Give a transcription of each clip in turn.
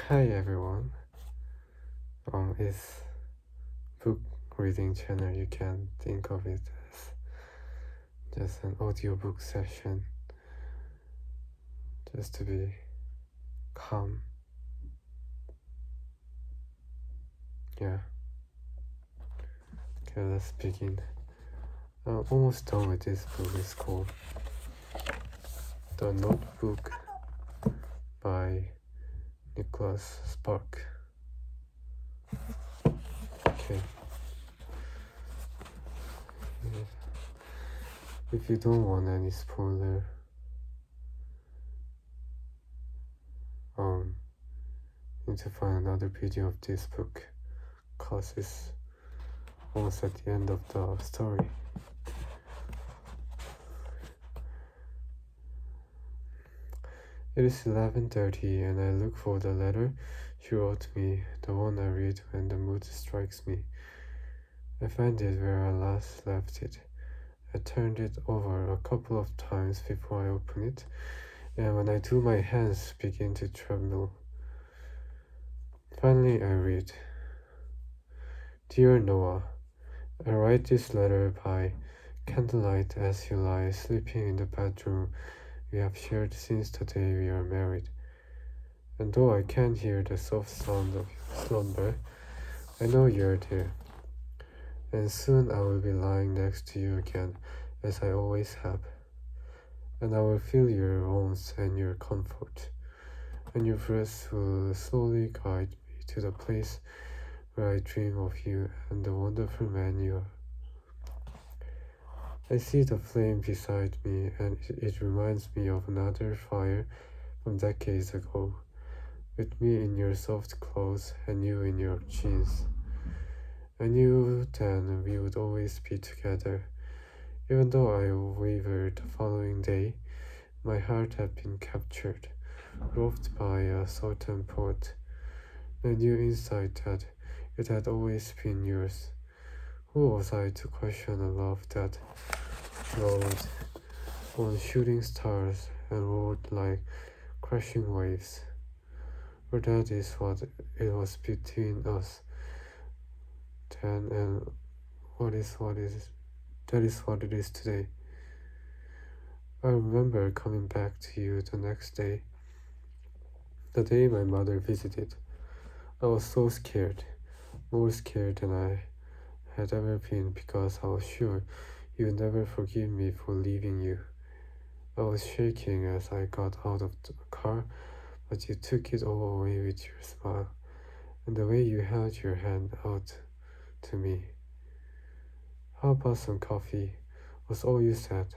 Hi everyone. It's book reading channel. You can think of it as just an audiobook session, just to be calm. Yeah. Okay, let's begin. I'm almost done with this book. It's called The Notebook by Nicholas Spark. Okay. If you don't want any spoiler, you need to find another video of this book, cause it's almost at the end of the story. It is 11:30 and I look for the letter she wrote me, the one I read when the mood strikes me. I find it where I last left it. I turned it over a couple of times before I open it, and when I do, my hands begin to tremble. Finally, I read. Dear Noah, I write this letter by candlelight as you lie sleeping in the bedroom we have shared since the day we are married. And though I can't hear the soft sound of your slumber, I know you're there. And soon I will be lying next to you again, as I always have. And I will feel your warmth and your comfort. And your breath will slowly guide me to the place where I dream of you and the wonderful man you are. I see the flame beside me, and it reminds me of another fire from decades ago, with me in your soft clothes and you in your jeans. I knew then we would always be together. Even though I wavered the following day, my heart had been captured, roved by a certain poet. I knew inside that it had always been yours. Who was I to question a love that rode on shooting stars and roared like crashing waves? For that is what it was between us then, and that is what it is today. I remember coming back to you the next day, the day my mother visited. I was so scared, more scared than I had ever been, because I was sure you would never forgive me for leaving you. I was shaking as I got out of the car, but you took it all away with your smile, and the way you held your hand out to me. How about some coffee? Was all you said.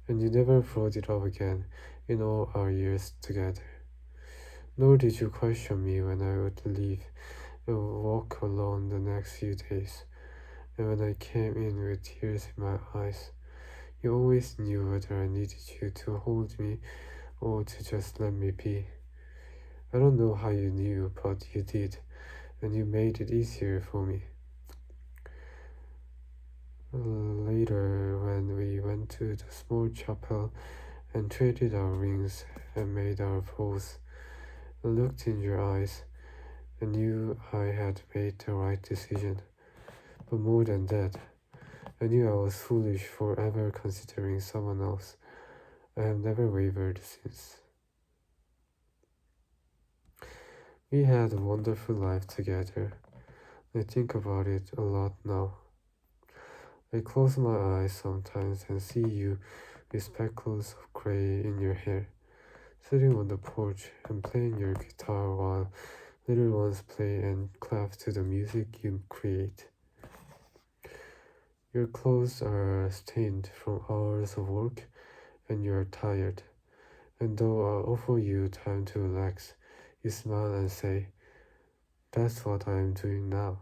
And you never brought it up again in all our years together. Nor did you question me when I would leave and walk alone the next few days. And when I came in with tears in my eyes, you always knew whether I needed you to hold me or to just let me be. I don't know how you knew, but you did, and you made it easier for me. Later, when we went to the small chapel and traded our rings and made our vows, I looked in your eyes and knew I had made the right decision. But more than that, I knew I was foolish for ever considering someone else. I have never wavered since. We had a wonderful life together. I think about it a lot now. I close my eyes sometimes and see you with speckles of gray in your hair, sitting on the porch and playing your guitar while little ones play and clap to the music you create. Your clothes are stained from hours of work and you are tired. And though I offer you time to relax, you smile and say, "That's what I am doing now."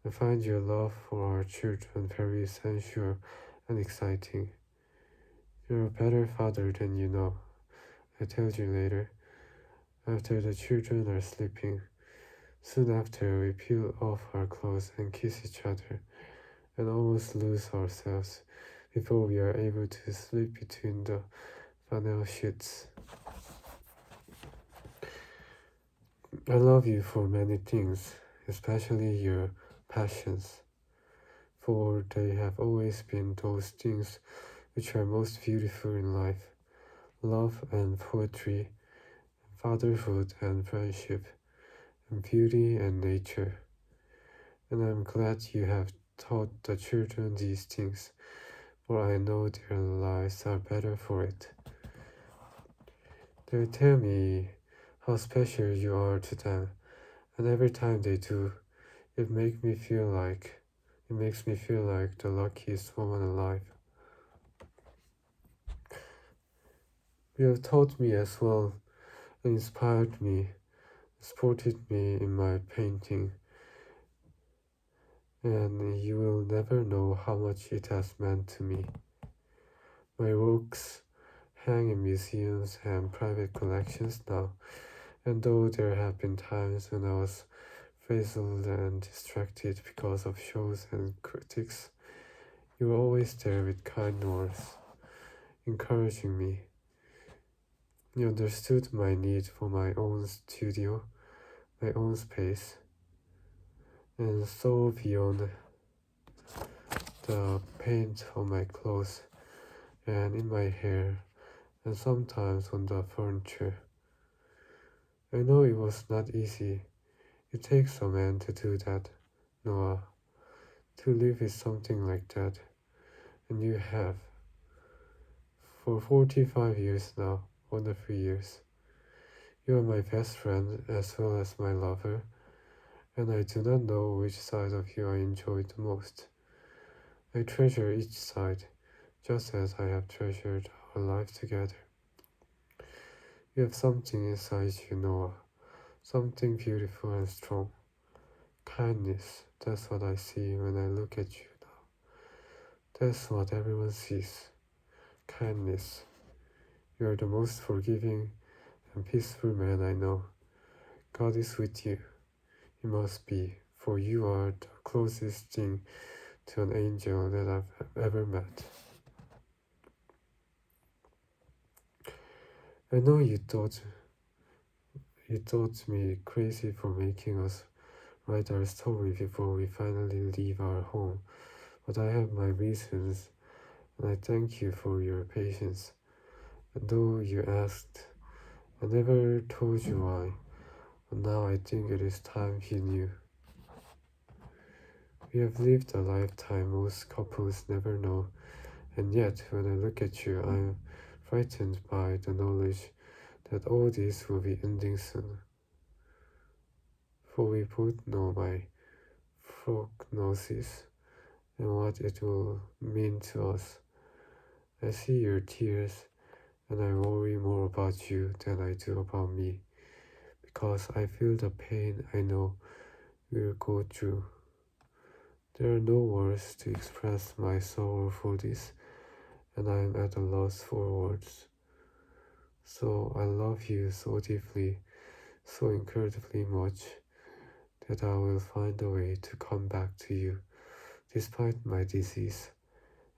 I find your love for our children very sensual and exciting. You're a better father than you know. I tell you later, after the children are sleeping. Soon after, we peel off our clothes and kiss each other, and almost lose ourselves before we are able to sleep between the flannel sheets. I love you for many things, especially your passions, for they have always been those things which are most beautiful in life: love and poetry, fatherhood and friendship, and beauty and nature. And I'm glad you have taught the children these things, for I know their lives are better for it. They tell me how special you are to them, and every time they do, it makes me feel like the luckiest woman alive. You have taught me as well, and inspired me, supported me in my painting, and you will never know how much it has meant to me. My works hang in museums and private collections now, and though there have been times when I was frazzled and distracted because of shows and critics, you were always there with kind words, encouraging me. You understood my need for my own studio, my own space, and saw beyond the paint on my clothes and in my hair, and sometimes on the furniture. I know it was not easy. It takes a man to do that, Noah, to live with something like that, and you have. For 45 years now, wonderful years. You are my best friend as well as my lover, and I do not know which side of you I enjoy the most. I treasure each side, just as I have treasured our life together. You have something inside you, Noah, something beautiful and strong. Kindness, that's what I see when I look at you now. That's what everyone sees. Kindness. You are the most forgiving and peaceful man I know. God is with you. He must be, for you are the closest thing to an angel that I've ever met. I know you thought me crazy for making us write our story before we finally leave our home, but I have my reasons, and I thank you for your patience. And though you asked, I never told you why, but now I think it is time you knew. We have lived a lifetime most couples never know, and yet when I look at you, I am frightened by the knowledge that all this will be ending soon. For we both know my prognosis and what it will mean to us. I see your tears, and I worry more about you than I do about me, because I feel the pain I know we'll go through. There are no words to express my sorrow for this, and I am at a loss for words. So I love you so deeply, so incredibly much, that I will find a way to come back to you, despite my disease.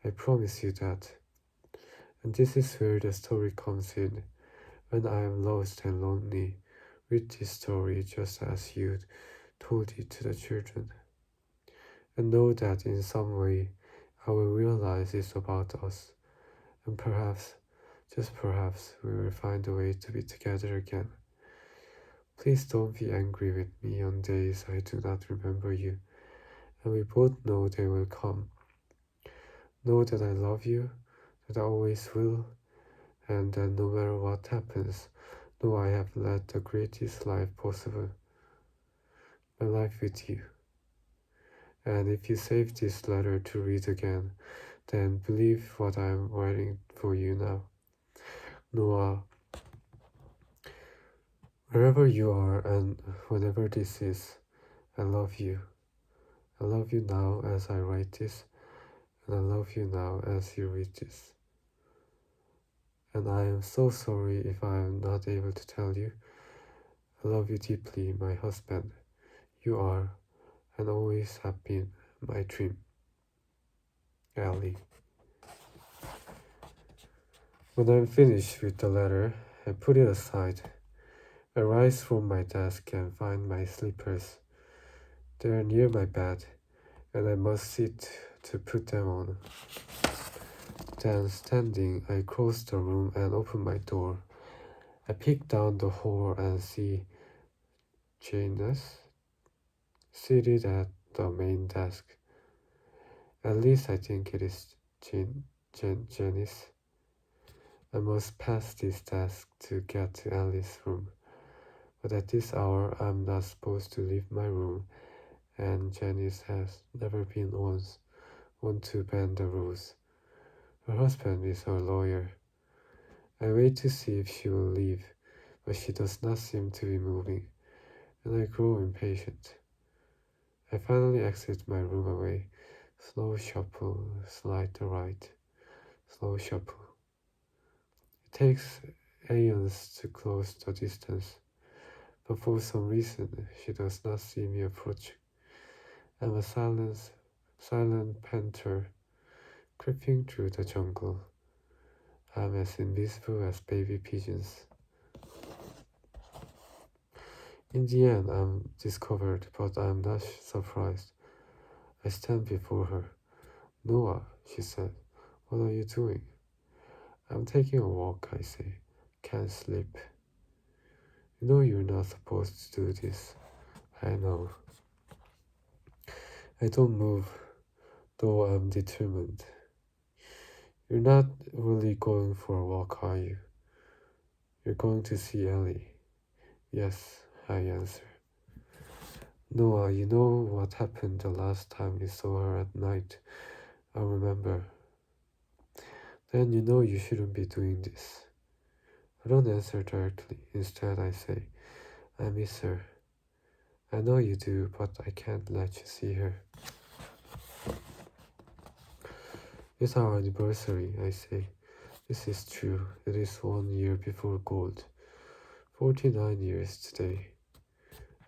I promise you that. And this is where the story comes in. When I am lost and lonely, read this story just as you told it to the children. And know that in some way I will realize it's about us. And perhaps, just perhaps, we will find a way to be together again. Please don't be angry with me on days I do not remember you, and we both know they will come. Know that I love you, that I always will, and that no matter what happens, know I have led the greatest life possible, my life with you. And if you save this letter to read again, then believe what I am writing for you now. Noah, wherever you are and whenever this is, I love you. I love you now as I write this, and I love you now as you read this. And I am so sorry if I am not able to tell you. I love you deeply, my husband. You are, and always have been, my dream. Ali. When I'm finished with the letter, I put it aside. I rise from my desk and find my slippers. They are near my bed, and I must sit to put them on. Then, standing, I cross the room and open my door. I peek down the hall and see Janus seated at the main desk. At least I think it is Janice. I must pass this desk to get to Alice's room. But at this hour, I'm not supposed to leave my room, and Janice has never been one to bend the rules. Her husband is her lawyer. I wait to see if she will leave, but she does not seem to be moving, and I grow impatient. I finally exit my room away. Slow shuffle, slide to right. Slow shuffle. It takes aeons to close the distance, but for some reason she does not see me approaching. I'm a silent panther creeping through the jungle. I'm as invisible as baby pigeons. In the end, I'm discovered, but I'm not surprised. I stand before her. Noah, she said, what are you doing? I'm taking a walk, I say. Can't sleep. You know you're not supposed to do this. I know. I don't move, though I'm determined. You're not really going for a walk, are you? You're going to see Ellie. Yes, I answer. Noah, you know what happened the last time we saw her at night. I remember. Then you know you shouldn't be doing this. I don't answer directly. Instead, I say, I miss her. I know you do, but I can't let you see her. It's our anniversary, I say. This is true. It is 1 year before gold. 49 years today.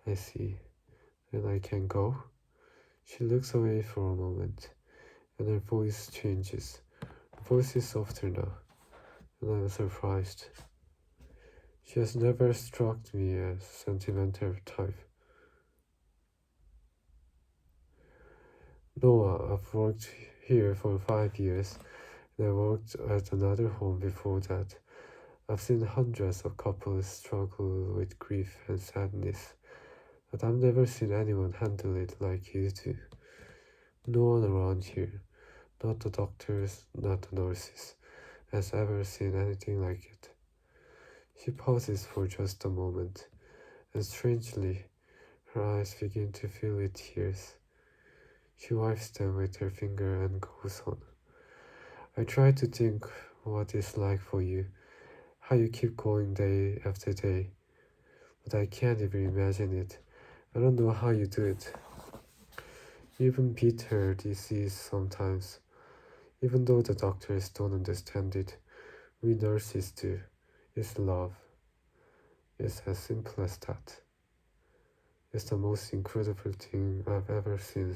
I see. Then I can go? She looks away for a moment, and her voice changes. Her voice is softer now, and I'm surprised. She has never struck me as sentimental type. Noah, I've worked here for 5 years, and I worked at another home before that. I've seen hundreds of couples struggle with grief and sadness, but I've never seen anyone handle it like you do. No one around here, not the doctors, not the nurses, has ever seen anything like it. She pauses for just a moment, and strangely, her eyes begin to fill with tears. She wipes them with her finger and goes on. I try to think what it's like for you, how you keep going day after day, but I can't even imagine it. I don't know how you do it. You even beat her disease sometimes, even though the doctors don't understand it. We nurses do. It's love. It's as simple as that. It's the most incredible thing I've ever seen.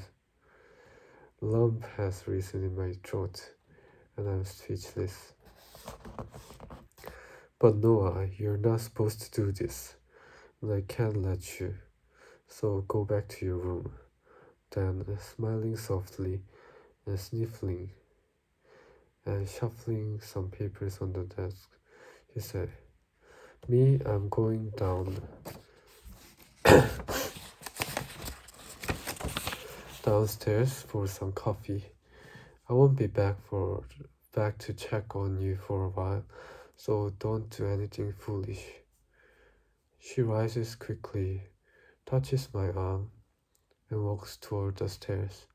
Lump has risen in my throat, and I'm speechless. But Noah, you're not supposed to do this, and I can't let you. So go back to your room. Then, smiling softly and sniffling and shuffling some papers on the desk, he said, me, I'm going downstairs for some coffee. I won't be back to check on you for a while, so don't do anything foolish. She rises quickly, touches my arm, and walks toward the stairs.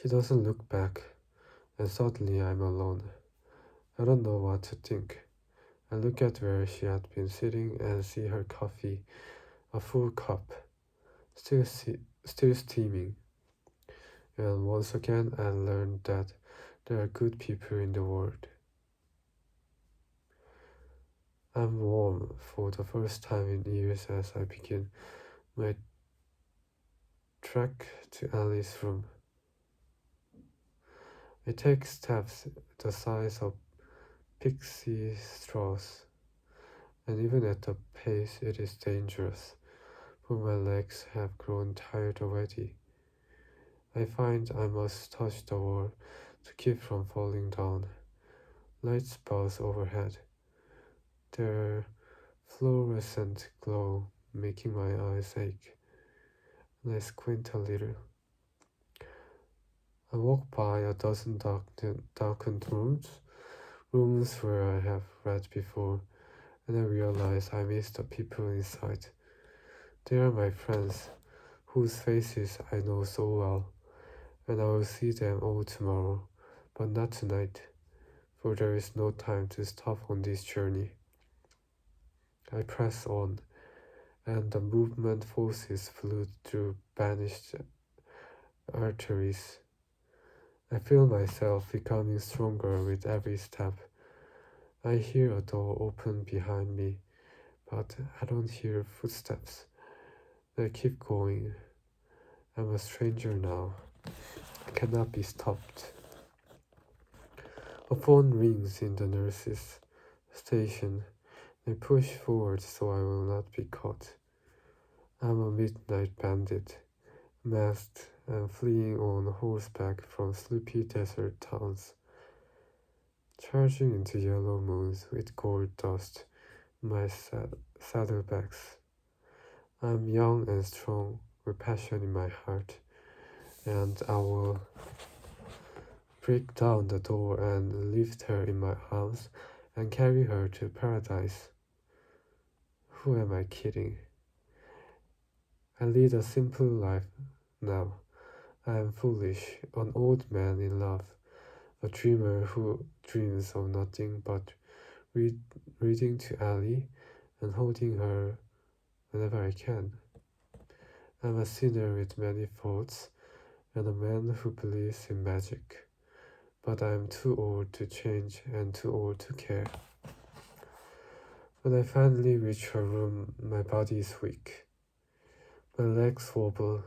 She doesn't look back, and suddenly I'm alone. I don't know what to think. I look at where she had been sitting and see her coffee, a full cup, still steaming. And once again, I learned that there are good people in the world. I'm warm for the first time in years as I begin my trek to Alice's room. I take steps the size of pixie straws, and even at the pace it is dangerous, for my legs have grown tired already. I find I must touch the wall to keep from falling down. Lights buzz overhead, their fluorescent glow making my eyes ache, and I squint a little. I walk by a dozen darkened rooms where I have read before, and I realize I miss the people inside. They are my friends, whose faces I know so well, and I will see them all tomorrow, but not tonight, for there is no time to stop on this journey. I press on, and the movement forces flew through banished arteries. I feel myself becoming stronger with every step. I hear a door open behind me, but I don't hear footsteps. I keep going. I'm a stranger now. I cannot be stopped. A phone rings in the nurse's station. I push forward so I will not be caught. I'm a midnight bandit, masked and fleeing on horseback from sleepy desert towns, charging into yellow moons with gold dust in my saddlebags. I'm young and strong, with passion in my heart, and I will break down the door and lift her in my arms and carry her to paradise. Who am I kidding? I lead a simple life now. I am foolish, an old man in love, a dreamer who dreams of nothing but reading to Ali and holding her whenever I can. I'm a sinner with many faults and a man who believes in magic, but I am too old to change and too old to care. When I finally reach her room, my body is weak. My legs wobble,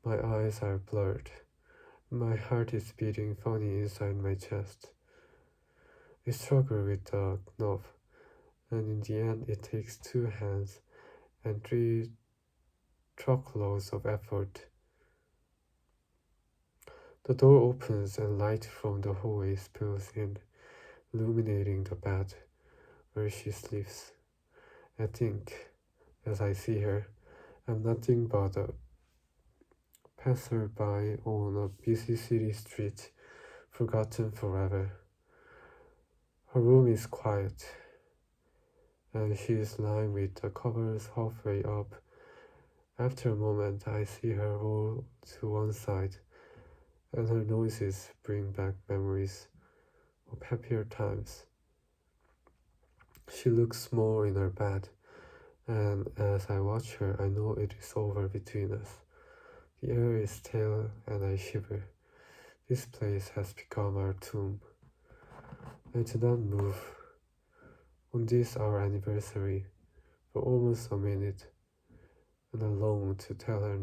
my eyes are blurred, my heart is beating funny inside my chest. I struggle with the knob, and in the end it takes 2 hands and 3 truckloads of effort. The door opens and light from the hallway spills in, illuminating the bed where she sleeps. I think, as I see her, I'm nothing but a passerby on a busy city street, forgotten forever. Her room is quiet, and she is lying with the covers halfway up. After a moment, I see her roll to one side, and her noises bring back memories of happier times. She looks small in her bed, and as I watch her, I know it is over between us. The air is stale, and I shiver. This place has become our tomb. I do not move on this our anniversary for almost a minute, and I long to tell her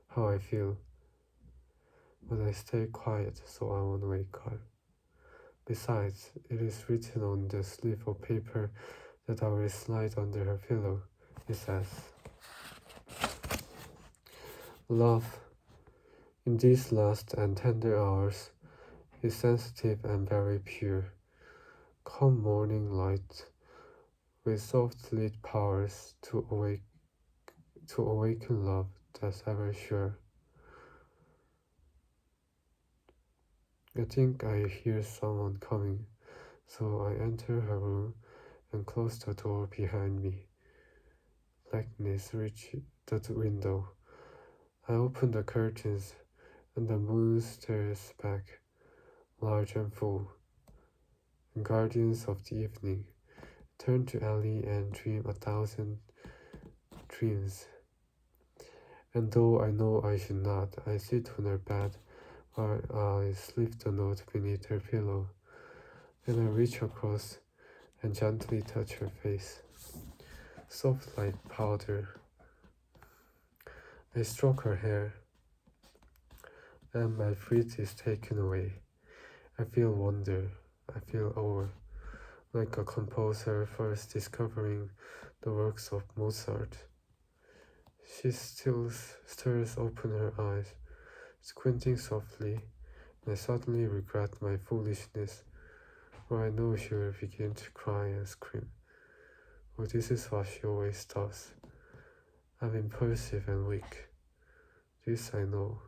how I feel, but I stay quiet so I won't wake her. Besides, it is written on the slip of paper that I will slide under her pillow. It says, "Love, in these last and tender hours, is sensitive and very pure. Come morning light, with soft lit powers to awaken love that's ever sure." I think I hear someone coming, so I enter her room and close the door behind me. Blackness reaches the window. I open the curtains, and the moon stares back, large and full. And guardians of the evening, turn to Ali and dream 1,000 dreams. And though I know I should not, I sit on her bed while I slip the note beneath her pillow. Then I reach across and gently touch her face, soft like powder. I stroke her hair, and my breath is taken away. I feel wonder, I feel awe, like a composer first discovering the works of Mozart. She still stirs open her eyes, squinting softly, and I suddenly regret my foolishness, for I know she will begin to cry and scream. Oh, this is what she always does. I'm impulsive and weak. This I know,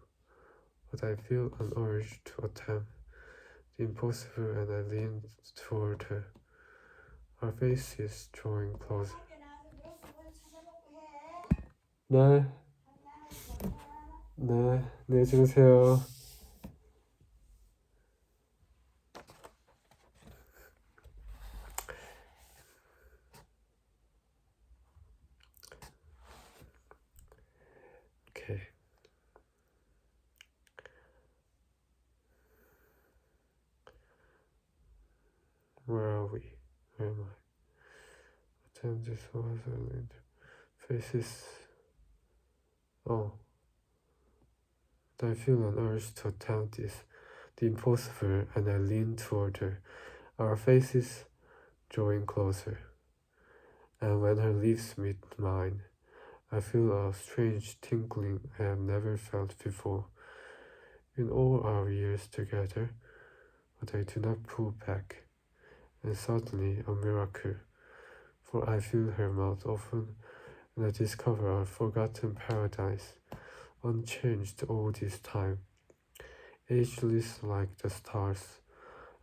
but I feel an urge to attempt the impossible and I lean toward her. Our faces drawing closer. 네, 네, 네, 주무세요. Okay. Where are we? Where am I? Attempt this also faces. Oh. I feel an urge to attempt this, the impossible, and I lean toward her, our faces drawing closer. And when her lips meet mine, I feel a strange tingling I have never felt before. In all our years together, but I do not pull back. And suddenly a miracle, for I feel her mouth open, and I discover a forgotten paradise, unchanged all this time, ageless like the stars.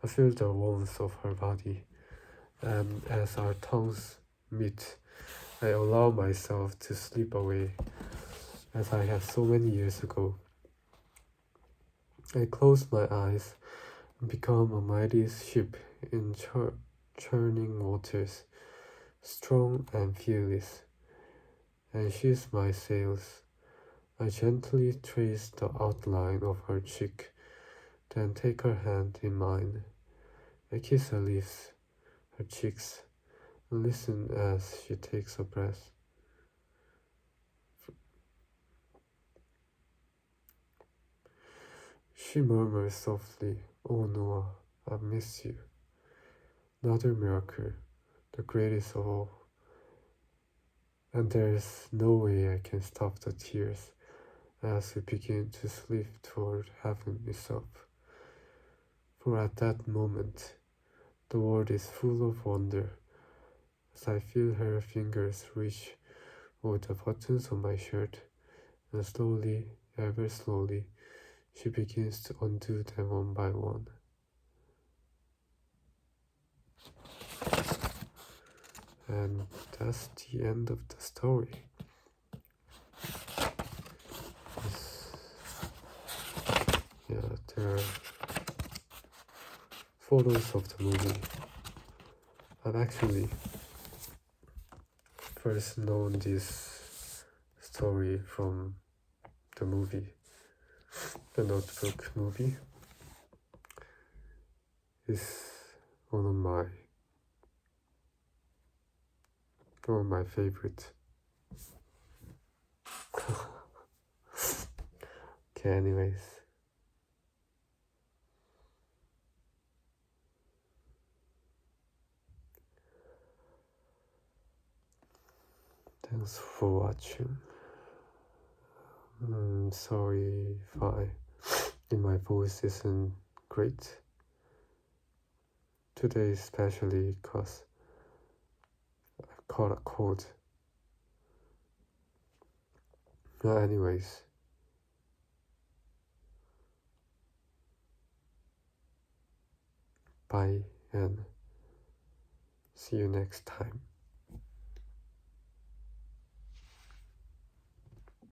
I feel the warmth of her body, and as our tongues meet, I allow myself to slip away, as I have so many years ago. I close my eyes and become a mighty ship in churning waters, strong and fearless, and she's my sails. I gently trace the outline of her cheek, then take her hand in mine. I kiss her lips, her cheeks, and listen as she takes a breath. She murmurs softly, "Oh Noah, I miss you." Another miracle, the greatest of all. And there is no way I can stop the tears as we begin to slip toward heaven itself. For at that moment, the world is full of wonder as I feel her fingers reach for the buttons on my shirt, and slowly, ever slowly, she begins to undo them one by one. And that's the end of the story. Yeah, there are photos of the movie. I've actually first known this story from the movie, the Notebook movie. Is one of my favorite. Okay, anyways. Thanks for watching. Sorry if my voice isn't great today, especially because I've caught a cold. Anyways, bye and see you next time.